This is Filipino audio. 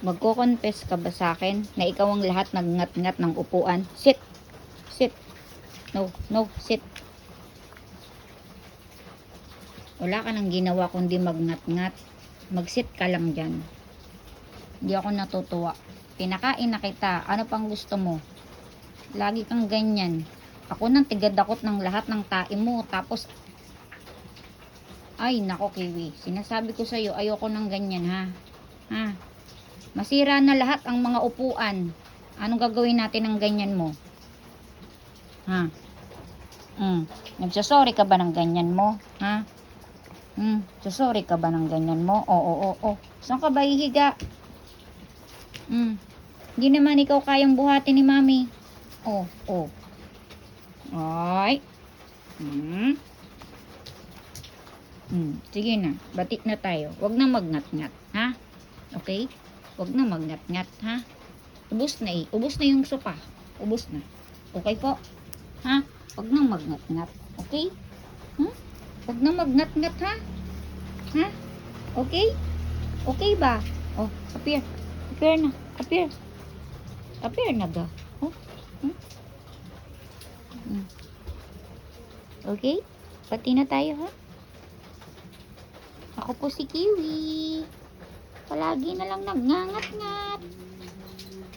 Magko-confess ka ba sa akin na ikaw ang lahat nagngat-ngat ng upuan? Sit. Sit. No, no, sit. Wala ka nang ginawa kundi magngat-ngat. Mag-sit ka lang dyan. Hindi ako natutuwa. Pinakain na kita. Ano pang gusto mo? Lagi kang ganyan. Ako nang tigadakot ng lahat ng tae mo. Tapos, ay nako Kiwi. Sinasabi ko sa'yo, ayoko ng ganyan ha. Ha? Masira na lahat ang mga upuan. Anong gagawin natin ng ganyan mo? Ha? Nagsasorry ka ba ng ganyan mo? Ha? Sorry ka ba ng ganyan mo? Oo. Saan ka ba hihiga? Hindi naman ikaw kayang buhatin ni Mami. Oh. Ay. Sige na. Batik na tayo. Huwag na magnat-ngat. Ha? Okay? Huwag na magnat-ngat. Ha? Ubus na eh. Ubus na yung sopa. Ubus na. Okay po? Ha? Huwag na magnat-ngat. Okay? Huwag na magnat-ngat ha? Ha? Okay? Okay ba? Oh, appear. Appear na. Appear. Appear na ga. Oh. Okay? Pati na tayo ha? Ako po si Kiwi. Palagi na lang nagngangat-ngat.